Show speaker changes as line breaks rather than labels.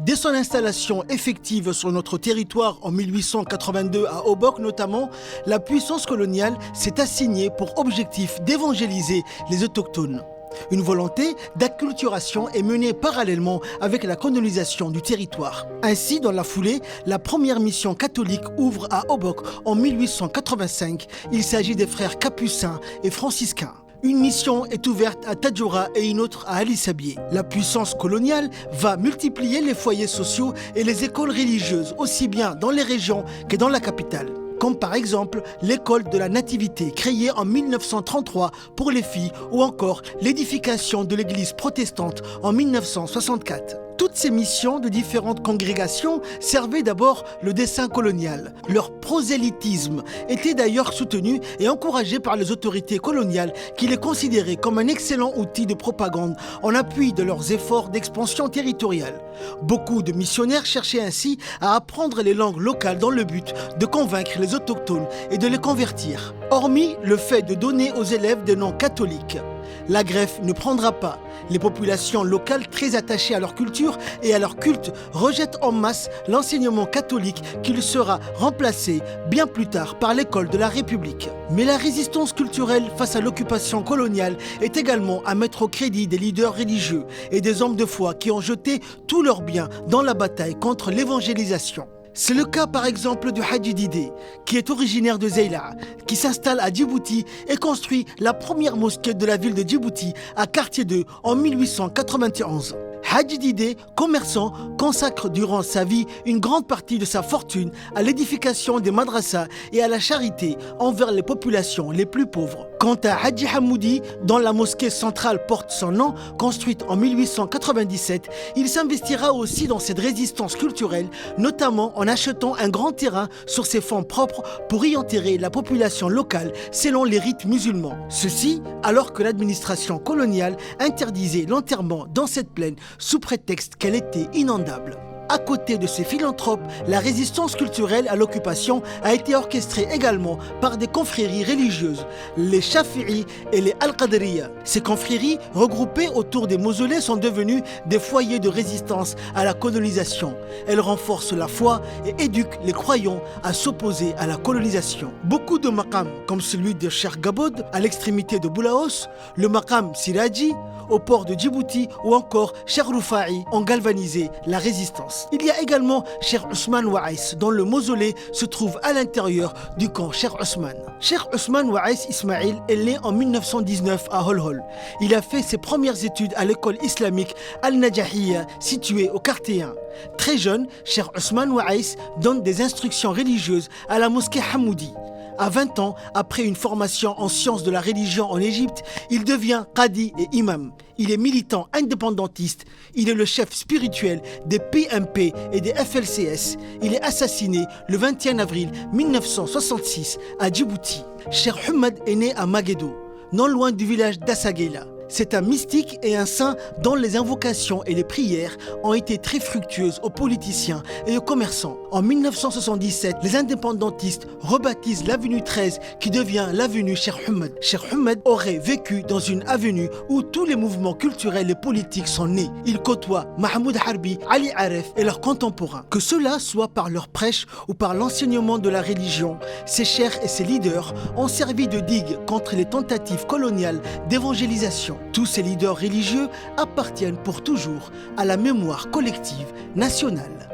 Dès son installation effective sur notre territoire en 1882 à Obok notamment, la puissance coloniale s'est assignée pour objectif d'évangéliser les autochtones. Une volonté d'acculturation est menée parallèlement avec la colonisation du territoire. Ainsi, dans la foulée, la première mission catholique ouvre à Obok en 1885. Il s'agit des frères capucins et franciscains. Une mission est ouverte à Tadjoura et une autre à Ali Sabié. La puissance coloniale va multiplier les foyers sociaux et les écoles religieuses, aussi bien dans les régions que dans la capitale. Comme par exemple l'école de la Nativité créée en 1933 pour les filles ou encore l'édification de l'église protestante en 1964. Toutes ces missions de différentes congrégations servaient d'abord le dessein colonial. Leur prosélytisme était d'ailleurs soutenu et encouragé par les autorités coloniales qui les considéraient comme un excellent outil de propagande en appui de leurs efforts d'expansion territoriale. Beaucoup de missionnaires cherchaient ainsi à apprendre les langues locales dans le but de convaincre les autochtones et de les convertir. Hormis le fait de donner aux élèves des noms catholiques, la greffe ne prendra pas. Les populations locales très attachées à leur culture et à leur culte rejettent en masse l'enseignement catholique qui sera remplacé bien plus tard par l'école de la République. Mais la résistance culturelle face à l'occupation coloniale est également à mettre au crédit des leaders religieux et des hommes de foi qui ont jeté tous leurs biens dans la bataille contre l'évangélisation. C'est le cas par exemple du Hadji Didé, qui est originaire de Zeila, qui s'installe à Djibouti et construit la première mosquée de la ville de Djibouti à Quartier 2 en 1891. Hadji Didé, commerçant, consacre durant sa vie une grande partie de sa fortune à l'édification des madrasas et à la charité envers les populations les plus pauvres. Quant à Hadji Hamoudi, dont la mosquée centrale porte son nom, construite en 1897, il s'investira aussi dans cette résistance culturelle, notamment en achetant un grand terrain sur ses fonds propres pour y enterrer la population locale selon les rites musulmans. Ceci alors que l'administration coloniale interdisait l'enterrement dans cette plaine sous prétexte qu'elle était inondable. À côté de ces philanthropes, la résistance culturelle à l'occupation a été orchestrée également par des confréries religieuses, les Shafi'i et les Al-Qadriya. Ces confréries, regroupées autour des mausolées, sont devenues des foyers de résistance à la colonisation. Elles renforcent la foi et éduquent les croyants à s'opposer à la colonisation. Beaucoup de maqams, comme celui de Cheikh Gaboud à l'extrémité de Boulaos, le maqam Siraji au port de Djibouti ou encore Cheikh Rufa'i ont galvanisé la résistance. Il y a également Cheikh Ousmane Waïs, dont le mausolée se trouve à l'intérieur du camp Cheikh Ousmane. Cheikh Ousmane Waïs Ismail est né en 1919 à Holhol. Il a fait ses premières études à l'école islamique Al-Najahiyya, située au quartier 1. Très jeune, Cheikh Ousmane Waïs donne des instructions religieuses à la mosquée Hamoudi. À 20 ans, après une formation en sciences de la religion en Égypte, il devient qadi et imam. Il est militant indépendantiste. Il est le chef spirituel des PMP et des FLCS. Il est assassiné le 21 avril 1966 à Djibouti. Cheikh Ahmed est né à Magédo, non loin du village d'Assaguela. C'est un mystique et un saint dont les invocations et les prières ont été très fructueuses aux politiciens et aux commerçants. En 1977, les indépendantistes rebaptisent l'avenue 13 qui devient l'avenue Cheikh Ahmed. Cheikh Ahmed aurait vécu dans une avenue où tous les mouvements culturels et politiques sont nés. Il côtoie Mahmoud Harbi, Ali Aref et leurs contemporains. Que cela soit par leur prêche ou par l'enseignement de la religion, ses cheikhs et ses leaders ont servi de digue contre les tentatives coloniales d'évangélisation. Tous ces leaders religieux appartiennent pour toujours à la mémoire collective nationale.